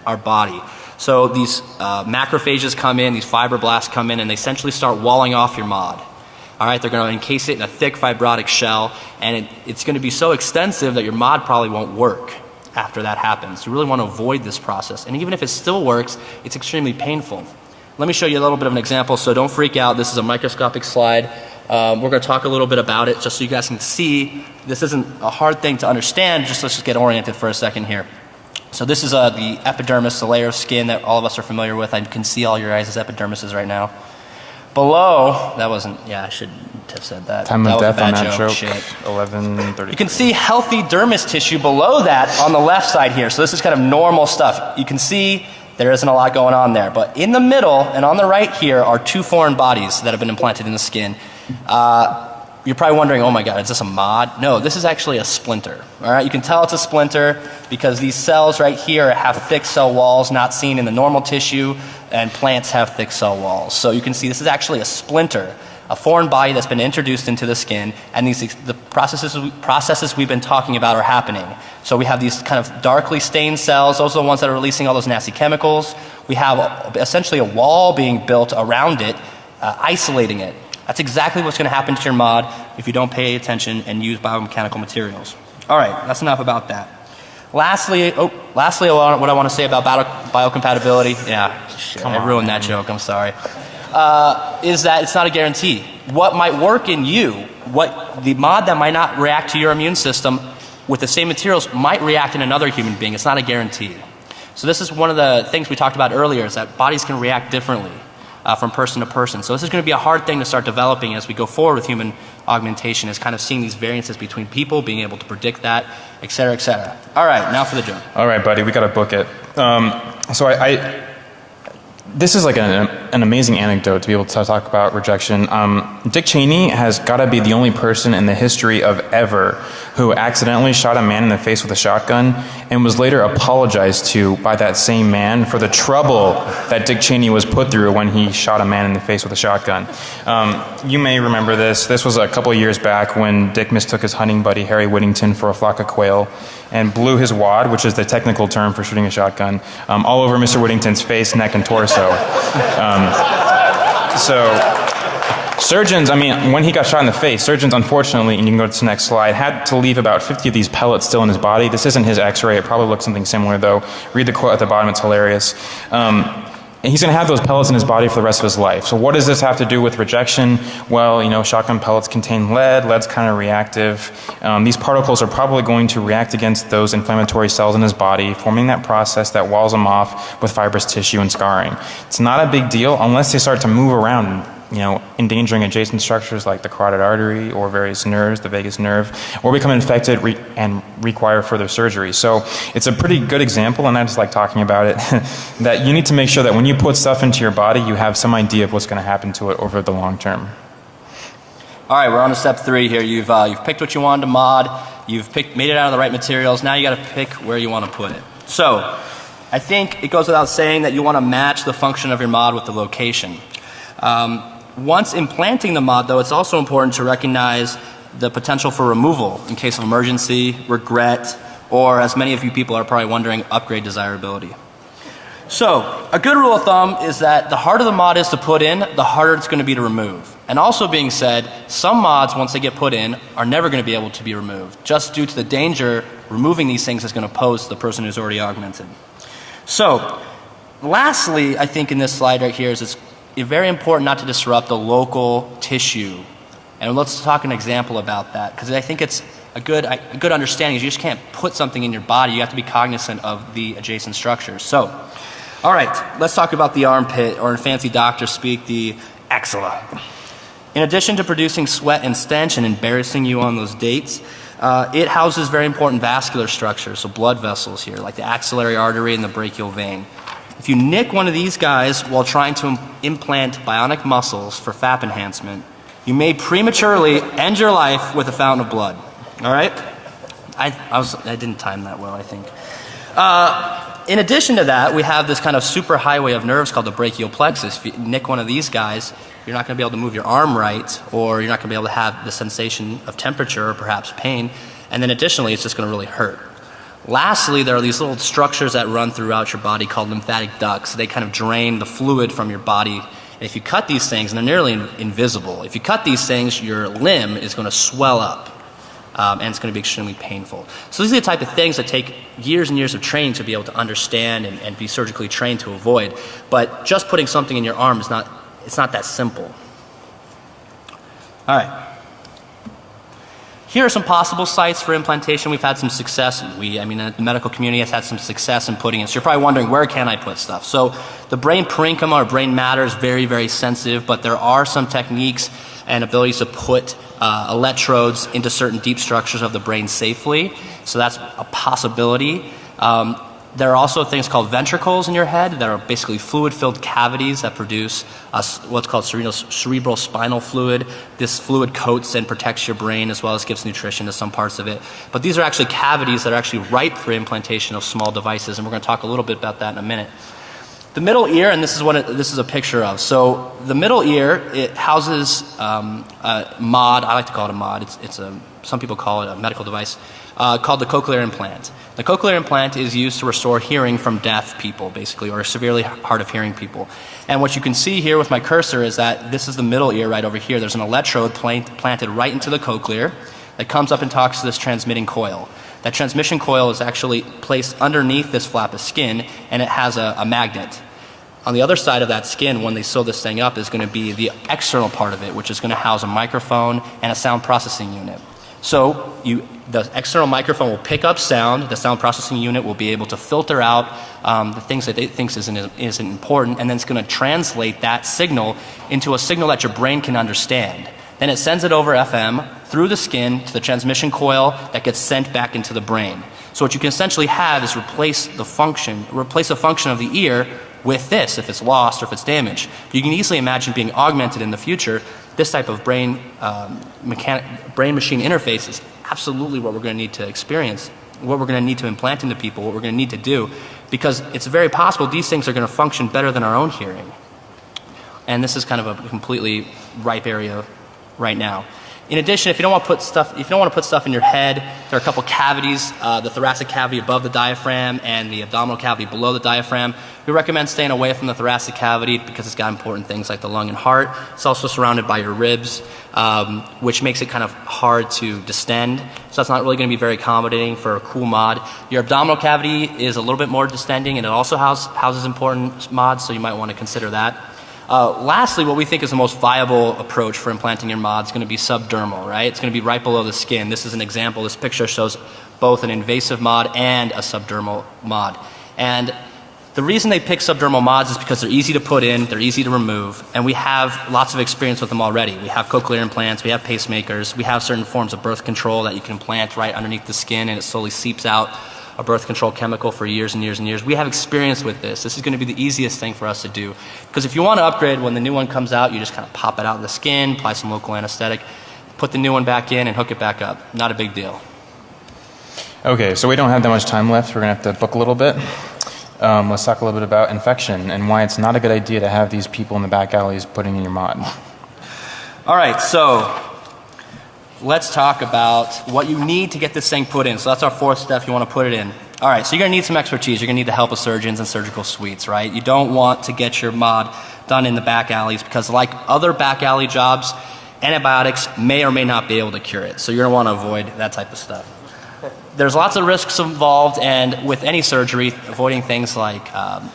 [SPEAKER 3] our body. So these macrophages come in, these fibroblasts come in, and they essentially start walling off your mod. All right, they're going to encase it in a thick fibrotic shell, and it's going to be so extensive that your mod probably won't work after that happens. You really want to avoid this process. And even if it still works, it's extremely painful. Let me show you a little bit of an example, so don't freak out. This is a microscopic slide. We're going to talk a little bit about it just so you guys can see. This isn't a hard thing to understand, let's just get oriented for a second here. So this is the epidermis, the layer of skin that all of us are familiar with. I can see all your guys' epidermises right now. Below, that wasn't, yeah, I shouldn't have said that.
[SPEAKER 1] Time of death on that joke,
[SPEAKER 3] Shit.
[SPEAKER 1] 11:30.
[SPEAKER 3] You can see healthy dermis tissue below that on the left side here. So this is kind of normal stuff. You can see there isn't a lot going on there. But in the middle and on the right here are two foreign bodies that have been implanted in the skin. You're probably wondering, oh my God, is this a mod? No, this is actually a splinter. All right, you can tell it's a splinter because these cells right here have thick cell walls not seen in the normal tissue, and plants have thick cell walls. So you can see this is actually a splinter, a foreign body that's been introduced into the skin, and the processes we've been talking about are happening. So we have these kind of darkly stained cells. Those are the ones that are releasing all those nasty chemicals. We have essentially a wall being built around it, isolating it. That's exactly what's going to happen to your mod if you don't pay attention and use biomechanical materials. All right, that's enough about that. Lastly, what I want to say about biocompatibility, yeah, shit, I ruined that joke, I'm sorry, is that it's not a guarantee. What might work in you, the mod that might not react to your immune system with the same materials might react in another human being. It's not a guarantee. So this is one of the things we talked about earlier, is that bodies can react differently from person to person. So this is going to be a hard thing to start developing as we go forward with human augmentation, is kind of seeing these variances between people, being able to predict that, et cetera, et cetera. All right, now for the joke.
[SPEAKER 1] All right, buddy, we got to book it. So this is like an amazing anecdote to be able to talk about rejection. Dick Cheney has got to be the only person in the history of ever who accidentally shot a man in the face with a shotgun and was later apologized to by that same man for the trouble that Dick Cheney was put through when he shot a man in the face with a shotgun. You may remember this. This was a couple of years back when Dick mistook his hunting buddy Harry Whittington for a flock of quail and blew his wad, which is the technical term for shooting a shotgun, all over Mr. Whittington's face, neck, and torso. Surgeons, when he got shot in the face, surgeons, unfortunately, and you can go to the next slide, had to leave about 50 of these pellets still in his body. This isn't his x-ray. It probably looks something similar, though. Read the quote at the bottom. It's hilarious. And he's going to have those pellets in his body for the rest of his life. So what does this have to do with rejection? Well, shotgun pellets contain lead. Lead's kind of reactive. These particles are probably going to react against those inflammatory cells in his body, forming that process that walls them off with fibrous tissue and scarring. It's not a big deal unless they start to move around, endangering adjacent structures like the carotid artery or various nerves, the vagus nerve, or become infected and require further surgery. So it's a pretty good example, and I just like talking about it, that you need to make sure that when you put stuff into your body, you have some idea of what's going to happen to it over the long term.
[SPEAKER 3] All right, we're on to step 3 here. You've picked what you wanted to mod. You've made it out of the right materials. Now you got to pick where you want to put it. So I think it goes without saying that you want to match the function of your mod with the location. Once implanting the mod, though, it's also important to recognize the potential for removal in case of emergency, regret, or as many of you people are probably wondering, upgrade desirability. So, a good rule of thumb is that the harder the mod is to put in, the harder it's going to be to remove. And also being said, some mods, once they get put in, are never going to be able to be removed, just due to the danger removing these things is going to pose to the person who's already augmented. So, lastly, I think in this slide right here is it's very important not to disrupt the local tissue. And let's talk an example about that, because I think it's a good understanding is you just can't put something in your body. You have to be cognizant of the adjacent structures. So, all right, let's talk about the armpit, or in fancy doctor speak, the axilla. In addition to producing sweat and stench and embarrassing you on those dates, it houses very important vascular structures, so blood vessels here, like the axillary artery and the brachial vein. If you nick one of these guys while trying to implant bionic muscles for FAP enhancement, you may prematurely end your life with a fountain of blood. All right? I didn't time that well, I think. In addition to that, we have this kind of super highway of nerves called the brachial plexus. If you nick one of these guys, you're not going to be able to move your arm right, or you're not going to be able to have the sensation of temperature or perhaps pain. And then additionally, it's just going to really hurt. Lastly, there are these little structures that run throughout your body called lymphatic ducts. They kind of drain the fluid from your body. And if you cut these things, and they're nearly invisible, if you cut these things, your limb is going to swell up. And it's going to be extremely painful. So these are the type of things that take years and years of training to be able to understand and be surgically trained to avoid. But just putting something in your arm is not that simple. All right. Here are some possible sites for implantation. We've had some success. The medical community has had some success in putting it. So you're probably wondering, where can I put stuff? So the brain parenchyma or brain matter is very, very sensitive, but there are some techniques and abilities to put electrodes into certain deep structures of the brain safely. So that's a possibility. There are also things called ventricles in your head that are basically fluid-filled cavities that produce what's called cerebral spinal fluid. This fluid coats and protects your brain as well as gives nutrition to some parts of it. But these are actually cavities that are actually ripe for implantation of small devices, and we're going to talk a little bit about that in a minute. The middle ear, and this is what this is a picture of. So the middle ear, it houses a mod. I like to call it a mod. Some people call it a medical device called the cochlear implant. The cochlear implant is used to restore hearing from deaf people, basically, or severely hard of hearing people. And what you can see here with my cursor is that this is the middle ear right over here. There's an electrode planted right into the cochlear that comes up and talks to this transmitting coil. That transmission coil is actually placed underneath this flap of skin, and it has a magnet. On the other side of that skin, when they sew this thing up, is going to be the external part of it, which is going to house a microphone and a sound processing unit. So the external microphone will pick up sound. The sound processing unit will be able to filter out the things that it thinks isn't important, and then it's going to translate that signal into a signal that your brain can understand. Then it sends it over FM through the skin to the transmission coil that gets sent back into the brain. So what you can essentially have is replace a function of the ear with this if it's lost or if it's damaged. You can easily imagine being augmented in the future. This type of brain-machine interface is absolutely what we're going to need to experience, what we're going to need to implant into people, what we're going to need to do, because it's very possible these things are going to function better than our own hearing. And this is kind of a completely ripe area right now. In addition, if you don't want to put stuff in your head, there are a couple cavities, the thoracic cavity above the diaphragm and the abdominal cavity below the diaphragm. We recommend staying away from the thoracic cavity because it's got important things like the lung and heart. It's also surrounded by your ribs, which makes it kind of hard to distend. So that's not really going to be very accommodating for a cool mod. Your abdominal cavity is a little bit more distending, and it also houses important mods, so you might want to consider that. Lastly, what we think is the most viable approach for implanting your mod is going to be subdermal, right? It's going to be right below the skin. This is an example. This picture shows both an invasive mod and a subdermal mod. And the reason they pick subdermal mods is because they're easy to put in, they're easy to remove, and we have lots of experience with them already. We have cochlear implants, we have pacemakers, we have certain forms of birth control that you can implant right underneath the skin, and it slowly seeps out a birth control chemical for years and years and years. We have experience with this. This is going to be the easiest thing for us to do. Because if you want to upgrade, when the new one comes out, you just kind of pop it out of the skin, apply some local anesthetic, put the new one back in, and hook it back up. Not a big deal.
[SPEAKER 1] Okay, so we don't have that much time left. We're going to have to book a little bit. Let's talk a little bit about infection and why it's not a good idea to have these people in the back alleys putting in your mod.
[SPEAKER 3] All right, so let's talk about what you need to get this thing put in. So that's our fourth step, you want to put it in. All right, so you're going to need some expertise. You're going to need the help of surgeons and surgical suites, right? You don't want to get your mod done in the back alleys because like other back alley jobs, antibiotics may or may not be able to cure it. So you're going to want to avoid that type of stuff. There's lots of risks involved, and with any surgery, avoiding things like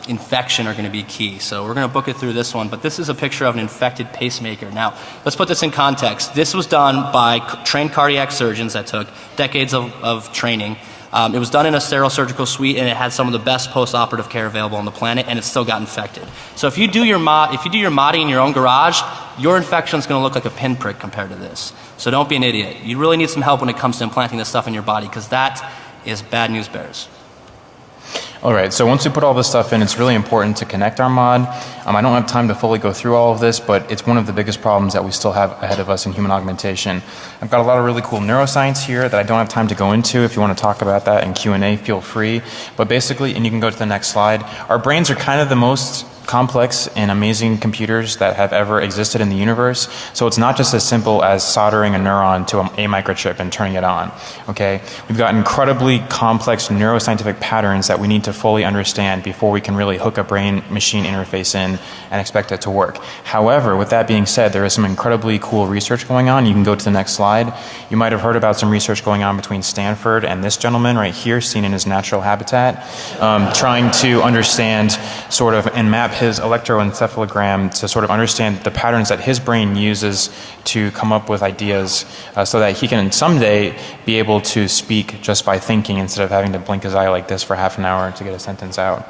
[SPEAKER 3] infection are going to be key. So we're going to book it through this one, but this is a picture of an infected pacemaker. Now, let's put this in context. This was done by trained cardiac surgeons that took decades of training. It was done in a sterile surgical suite, and it had some of the best post-operative care available on the planet, and it still got infected. So if you do your modding in your own garage, your infection is going to look like a pinprick compared to this. So don't be an idiot. You really need some help when it comes to implanting this stuff in your body, because that is bad news bears.
[SPEAKER 1] All right, so once we put all this stuff in, it's really important to connect our mod. I don't have time to fully go through all of this, but it's one of the biggest problems that we still have ahead of us in human augmentation. I've got a lot of really cool neuroscience here that I don't have time to go into. If you want to talk about that in Q&A, feel free. But basically, and you can go to the next slide, our brains are kind of the most complex and amazing computers that have ever existed in the universe. So it's not just as simple as soldering a neuron to a microchip and turning it on. Okay? We've got incredibly complex neuroscientific patterns that we need to fully understand before we can really hook a brain-machine interface in and expect it to work. However, with that being said, there is some incredibly cool research going on. You can go to the next slide. You might have heard about some research going on between Stanford and this gentleman right here, seen in his natural habitat, trying to understand sort of and map his electroencephalogram to sort of understand the patterns that his brain uses to come up with ideas so that he can someday be able to speak just by thinking instead of having to blink his eye like this for half an hour to get a sentence out.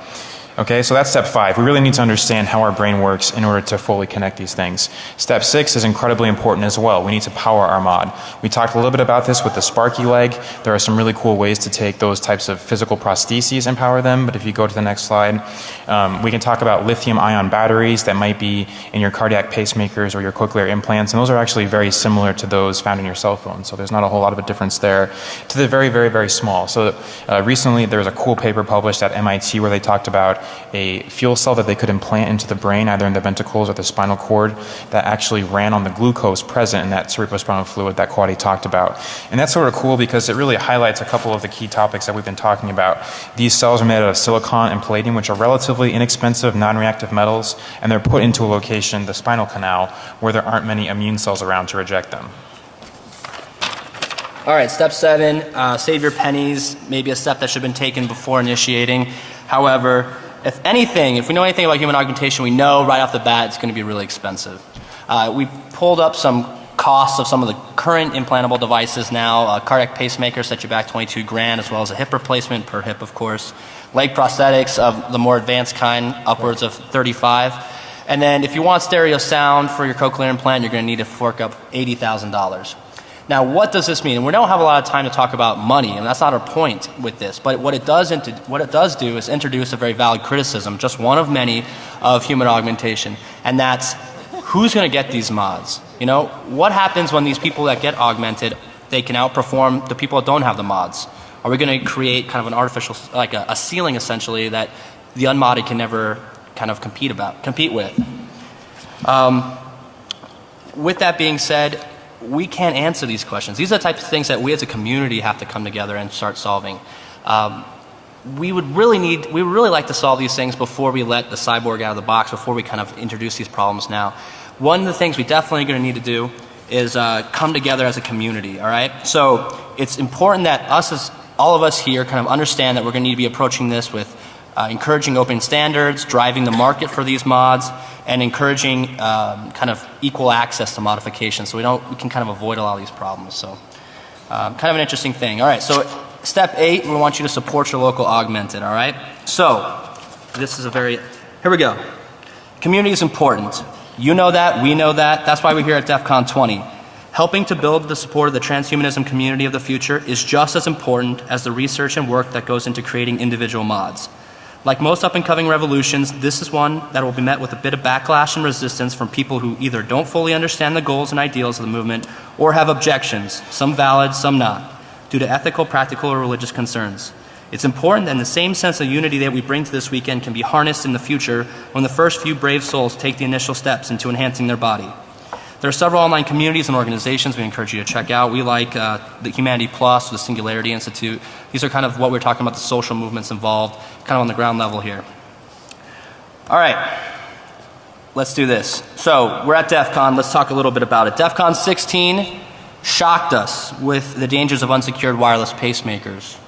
[SPEAKER 1] Okay, so that's step 5. We really need to understand how our brain works in order to fully connect these things. Step 6 is incredibly important as well. We need to power our mod. We talked a little bit about this with the Sparky leg. There are some really cool ways to take those types of physical prostheses and power them, but if you go to the next slide, we can talk about lithium-ion batteries that might be in your cardiac pacemakers or your cochlear implants, and those are actually very similar to those found in your cell phone, so there's not a whole lot of a difference there, to the very, very, very small. So recently there was a cool paper published at MIT where they talked about a fuel cell that they could implant into the brain, either in the ventricles or the spinal cord, that actually ran on the glucose present in that cerebrospinal fluid that QUADDI talked about. And that's sort of cool because it really highlights a couple of the key topics that we've been talking about. These cells are made out of silicon and palladium, which are relatively inexpensive, non-reactive metals, and they're put into a location, the spinal canal, where there aren't many immune cells around to reject them.
[SPEAKER 3] All right, step 7, save your pennies, maybe a step that should have been taken before initiating. However, if anything, if we know anything about human augmentation, we know right off the bat it's going to be really expensive. We pulled up some costs of some of the current implantable devices now. Cardiac pacemakers set you back 22 grand, as well as a hip replacement per hip, of course. Leg prosthetics of the more advanced kind, upwards of 35. And then if you want stereo sound for your cochlear implant, you're going to need to fork up $80,000. Now, what does this mean? And we don't have a lot of time to talk about money, and that's not our point with this. But what it does do is introduce a very valid criticism, just one of many, of human augmentation, and that's who's going to get these mods? You know, what happens when these people that get augmented, they can outperform the people that don't have the mods? Are we going to create kind of an artificial, like a ceiling essentially that the unmodded can never kind of compete with? With that being said, we can't answer these questions. These are the types of things that we as a community have to come together and start solving. We would really like to solve these things before we let the cyborg out of the box, before we kind of introduce these problems now. One of the things we definitely going to need to do is come together as a community, all right? So it's important that all of us here kind of understand that we're going to need to be approaching this with encouraging open standards, driving the market for these mods, and encouraging kind of equal access to modification, so we can kind of avoid a lot of these problems. So kind of an interesting thing. All right, so step 8, we want you to support your local augmented, all right? So this is here we go. Community is important. You know that, we know that. That's why we're here at DEF CON 20. Helping to build the support of the transhumanism community of the future is just as important as the research and work that goes into creating individual mods. Like most up-and-coming revolutions, this is one that will be met with a bit of backlash and resistance from people who either don't fully understand the goals and ideals of the movement or have objections, some valid, some not, due to ethical, practical, or religious concerns. It's important that the same sense of unity that we bring to this weekend can be harnessed in the future when the first few brave souls take the initial steps into enhancing their body. There are several online communities and organizations we encourage you to check out. We like the Humanity Plus, the Singularity Institute. These are kind of what we're talking about, the social movements involved, kind of on the ground level here. All right, let's do this. So we're at DEF CON. Let's talk a little bit about it. DEF CON 16 shocked us with the dangers of unsecured wireless pacemakers.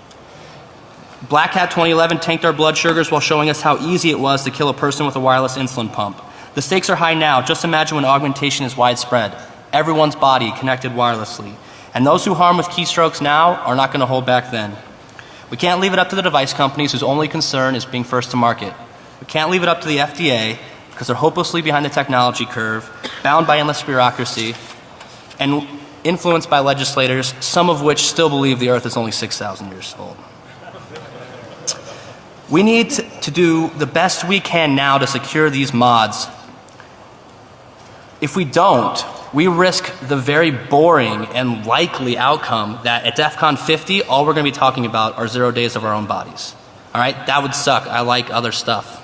[SPEAKER 3] Black Hat 2011 tanked our blood sugars while showing us how easy it was to kill a person with a wireless insulin pump. The stakes are high now. Just imagine when augmentation is widespread. Everyone's body connected wirelessly. And those who harm with keystrokes now are not going to hold back then. We can't leave it up to the device companies whose only concern is being first to market. We can't leave it up to the FDA because they're hopelessly behind the technology curve, bound by endless bureaucracy, and influenced by legislators, some of which still believe the Earth is only 6,000 years old. We need to do the best we can now to secure these mods. If we don't, we risk the very boring and likely outcome that at DEF CON 50, all we're going to be talking about are 0 days of our own bodies. All right? That would suck. I like other stuff.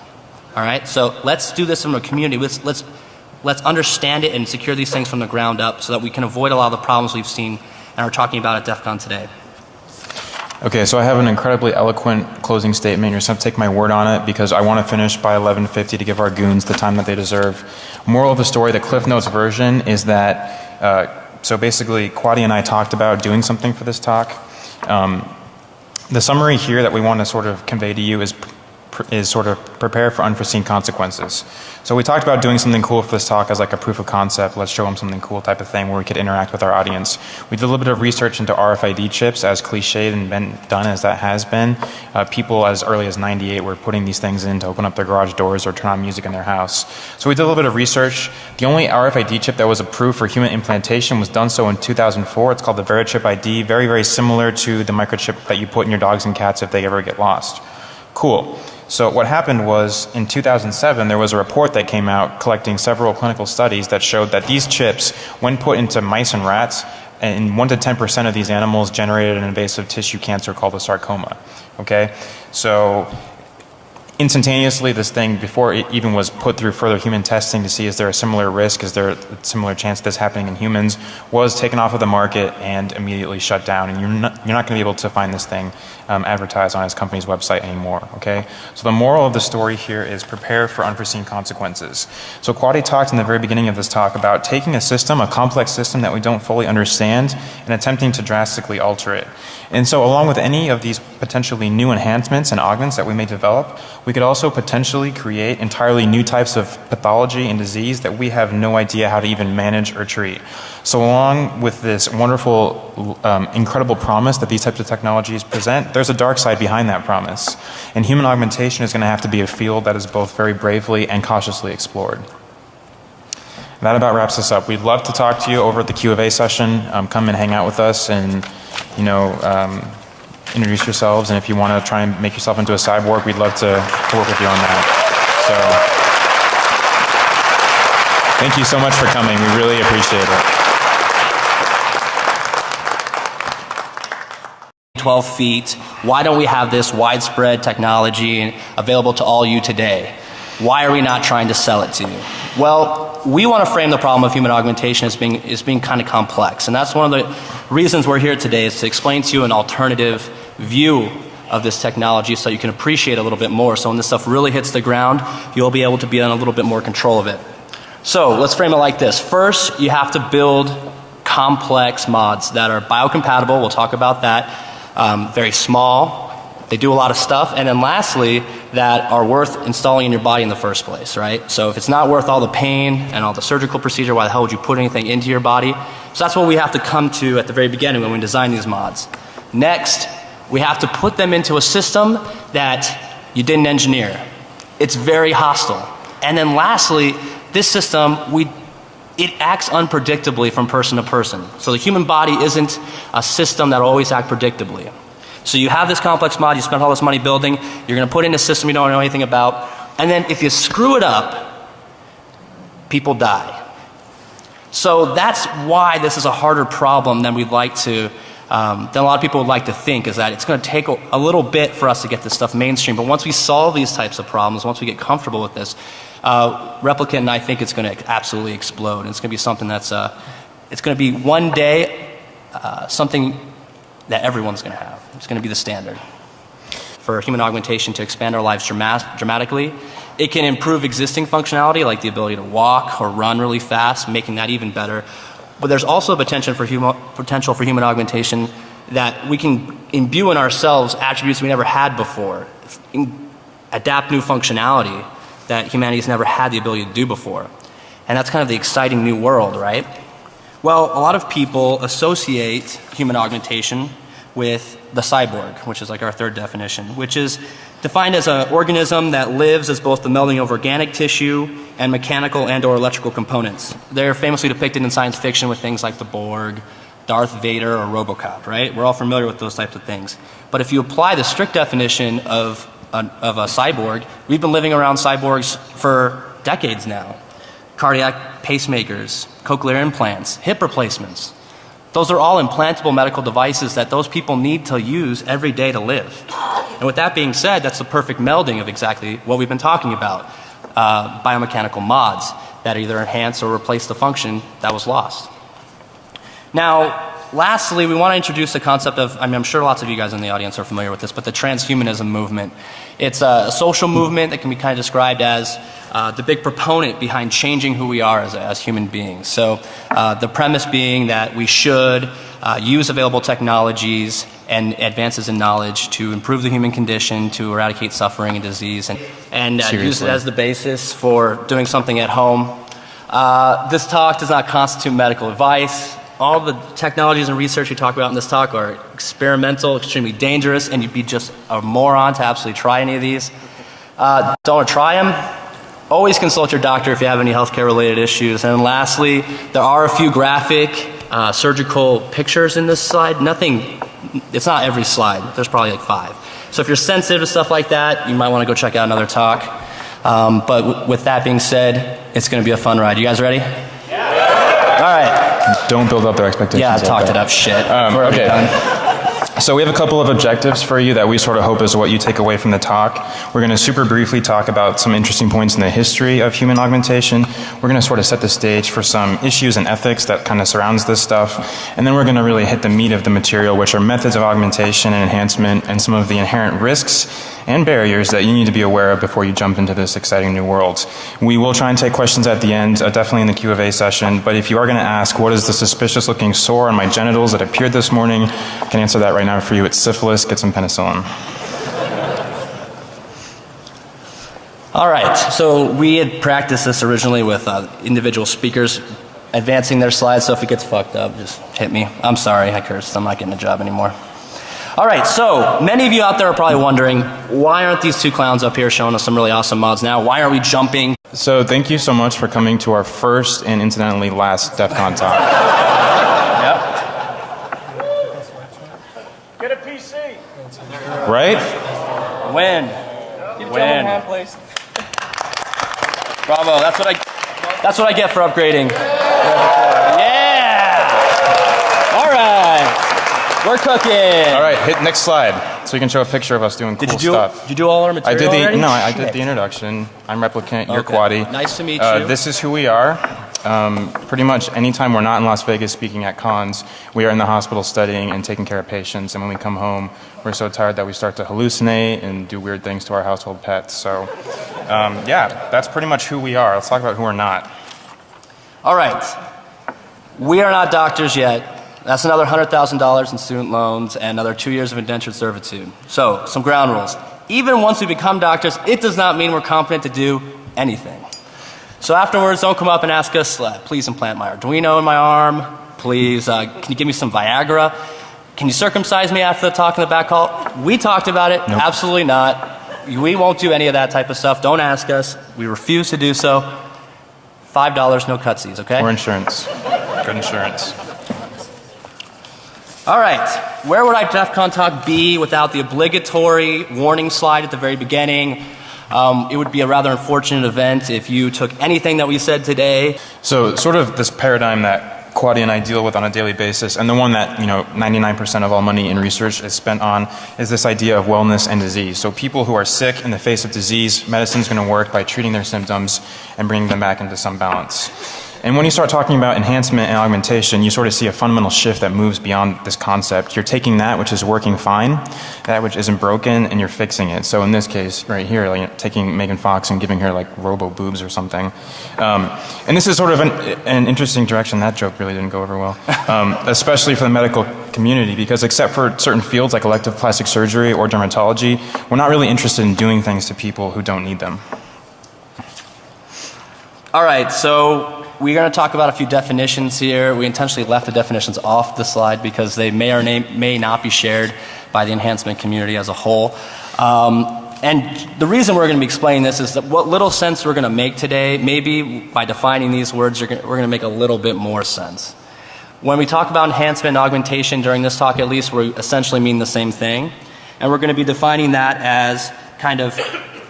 [SPEAKER 3] All right? So let's do this from a community. Let's understand it and secure these things from the ground up so that we can avoid a lot of the problems we've seen and are talking about at DEF CON today.
[SPEAKER 1] Okay, so I have an incredibly eloquent closing statement. You're just going to take my word on it because I want to finish by 11:50 to give our goons the time that they deserve. Moral of the story, the Cliff Notes version is that, so basically QUADDI and I talked about doing something for this talk. The summary here that we want to sort of convey to you is sort of prepare for unforeseen consequences. So we talked about doing something cool for this talk as like a proof of concept, let's show them something cool type of thing where we could interact with our audience. We did a little bit of research into RFID chips, as cliched and been done as that has been. People as early as '98 were putting these things in to open up their garage doors or turn on music in their house. So we did a little bit of research. The only RFID chip that was approved for human implantation was done so in 2004. It's called the VeriChip ID, very, very similar to the microchip that you put in your dogs and cats if they ever get lost. Cool. So what happened was in 2007 there was a report that came out collecting several clinical studies that showed that these chips, when put into mice and rats, in 1 to 10% of these animals generated an invasive tissue cancer called a sarcoma. Okay? So instantaneously this thing, before it even was put through further human testing to see is there a similar risk, is there a similar chance of this happening in humans, was taken off of the market and immediately shut down. And you're not going to be able to find this thing advertised on his company's website anymore. Okay? So the moral of the story here is prepare for unforeseen consequences. So QUADDI talked in the very beginning of this talk about taking a system, a complex system that we don't fully understand, and attempting to drastically alter it. And so along with any of these potentially new enhancements and augments that we may develop, we could also potentially create entirely new types of pathology and disease that we have no idea how to even manage or treat. So along with this wonderful, incredible promise that these types of technologies present, there's a dark side behind that promise. And human augmentation is going to have to be a field that is both very bravely and cautiously explored. That about wraps us up. We'd love to talk to you over at the Q&A session. Come and hang out with us and, you know, introduce yourselves. And if you want to try and make yourself into a cyborg, we'd love to work with you on that. So thank you so much for coming. We really appreciate it.
[SPEAKER 3] 12 feet. Why don't we have this widespread technology available to all you today? Why are we not trying to sell it to you? Well, we want to frame the problem of human augmentation as being kind of complex. And that's one of the reasons we're here today, is to explain to you an alternative view of this technology so you can appreciate it a little bit more. So when this stuff really hits the ground, you'll be able to be in a little bit more control of it. So let's frame it like this. First, you have to build complex mods that are biocompatible. We'll talk about that. Very small. They do a lot of stuff. And then lastly, that are worth installing in your body in the first place, right? So if it's not worth all the pain and all the surgical procedure, why the hell would you put anything into your body? So that's what we have to come to at the very beginning when we design these mods. Next, we have to put them into a system that you didn't engineer. It's very hostile. And then lastly, this system, it acts unpredictably from person to person. So the human body isn't a system that will always act predictably. So you have this complex mod, you spent all this money building, you're going to put in a system you don't know anything about, and then if you screw it up, people die. So that's why this is a harder problem than we'd like to, than a lot of people would like to think, is that it's going to take a little bit for us to get this stuff mainstream. But once we solve these types of problems, once we get comfortable with this, Replicant, I think it's going to absolutely explode. It's going to be something that's, it's going to be one day something that everyone's going to have. It's going to be the standard. For human augmentation to expand our lives dramatically, it can improve existing functionality like the ability to walk or run really fast, making that even better. But there's also potential for human augmentation that we can imbue in ourselves attributes we never had before, adapt new functionality that humanity's never had the ability to do before. And that's kind of the exciting new world, right? Well, a lot of people associate human augmentation with the cyborg, which is like our third definition, which is defined as an organism that lives as both the melding of organic tissue and mechanical and or electrical components. They're famously depicted in science fiction with things like the Borg, Darth Vader, or Robocop, right? We're all familiar with those types of things. But if you apply the strict definition of a cyborg, we've been living around cyborgs for decades now. Cardiac pacemakers, cochlear implants, hip replacements. Those are all implantable medical devices that those people need to use every day to live. And with that being said, that's the perfect melding of exactly what we've been talking about. Biomechanical mods that either enhance or replace the function that was lost. Now, lastly, we want to introduce the concept of, I'm sure lots of you guys in the audience are familiar with this, but the transhumanism movement. It's a social movement that can be kind of described as the big proponent behind changing who we are as human beings. So the premise being that we should use available technologies and advances in knowledge to improve the human condition, to eradicate suffering and disease, and use it as the basis for doing something at home. This talk does not constitute medical advice. All the technologies and research we talk about in this talk are experimental, extremely dangerous, and you'd be just a moron to absolutely try any of these. Don't try them. Always consult your doctor if you have any healthcare related issues. And lastly, there are a few graphic surgical pictures in this slide. Nothing, it's not every slide. There's probably like 5. So if you're sensitive to stuff like that, you might want to go check out another talk. But with that being said, it's going to be a fun ride. You guys ready? Yeah. All right.
[SPEAKER 1] Don't build up their expectations.
[SPEAKER 3] Yeah, I talked it up shit.
[SPEAKER 1] Okay. So we have a couple of objectives for you that we sort of hope is what you take away from the talk. We're going to super briefly talk about some interesting points in the history of human augmentation. We're going to sort of set the stage for some issues and ethics that kind of surrounds this stuff. And then we're going to really hit the meat of the material, which are methods of augmentation and enhancement and some of the inherent risks and barriers that you need to be aware of before you jump into this exciting new world. We will try and take questions at the end, definitely in the Q&A session, but if you are going to ask, what is the suspicious looking sore on my genitals that appeared this morning, I can answer that right now for you. It's syphilis. Get some penicillin.
[SPEAKER 3] All right, so we had practiced this originally with individual speakers advancing their slides, so if it gets fucked up, just hit me. I'm sorry, I cursed. I'm not getting a job anymore. All right, so many of you out there are probably wondering, why aren't these two clowns up here showing us some really awesome mods now? Why aren't we jumping?
[SPEAKER 1] So thank you so much for coming to our first and incidentally last DEF CON talk.
[SPEAKER 2] Yep. Get a PC.
[SPEAKER 1] Right?
[SPEAKER 3] Win.
[SPEAKER 2] Win. Hand, please.
[SPEAKER 3] Bravo, that's what I get for upgrading. Yeah! All right. We're cooking.
[SPEAKER 1] All right, hit next slide so you can show a picture of us doing cool stuff.
[SPEAKER 3] Did you do all our material already?
[SPEAKER 1] I did the introduction. I'm Replicant, you're QUADDI.
[SPEAKER 3] Nice to meet you.
[SPEAKER 1] This is who we are. Pretty much anytime we're not in Las Vegas speaking at cons, we are in the hospital studying and taking care of patients. And when we come home, we're so tired that we start to hallucinate and do weird things to our household pets. So, yeah, that's pretty much who we are. Let's talk about who we're not.
[SPEAKER 3] All right. We are not doctors yet. That's another $100,000 in student loans and another 2 years of indentured servitude. So, some ground rules. Even once we become doctors, it does not mean we're competent to do anything. So afterwards, don't come up and ask us, please implant my Arduino in my arm. Please, can you give me some Viagra? Can you circumcise me after the talk in the back hall? We talked about it. Nope. Absolutely not. We won't do any of that type of stuff. Don't ask us. We refuse to do so. $5, no cutsies, okay?
[SPEAKER 1] Or insurance. Good insurance.
[SPEAKER 3] All right, where would our DEF CON talk be without the obligatory warning slide at the very beginning? It would be a rather unfortunate event if you took anything that we said today.
[SPEAKER 1] So sort of this paradigm that QUADDI and I deal with on a daily basis, and the one that 99% of all money in research is spent on, is this idea of wellness and disease. So people who are sick in the face of disease, medicine's going to work by treating their symptoms and bringing them back into some balance. And when you start talking about enhancement and augmentation, you sort of see a fundamental shift that moves beyond this concept. You're taking that which is working fine, that which isn't broken, and you're fixing it. So in this case, right here, like taking Megan Fox and giving her like robo boobs or something. And this is sort of an interesting direction. That joke really didn't go over well, especially for the medical community, because except for certain fields like elective plastic surgery or dermatology, we're not really interested in doing things to people who don't need them.
[SPEAKER 3] All right, so we're going to talk about a few definitions here. We intentionally left the definitions off the slide because they may or may not be shared by the enhancement community as a whole. And the reason we're going to be explaining this is that what little sense we're going to make today, maybe by defining these words, we're going to make a little bit more sense. When we talk about enhancement and augmentation during this talk, at least, we essentially mean the same thing. And we're going to be defining that as kind of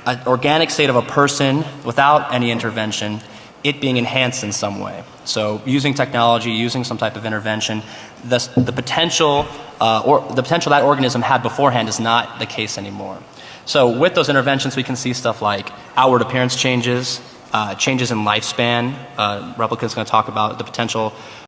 [SPEAKER 3] an organic state of a person without any intervention, it being enhanced in some way. So using technology, using some type of intervention, the potential that organism had beforehand is not the case anymore. So with those interventions, we can see stuff like outward appearance changes, changes in lifespan. Replica's going to talk about the potential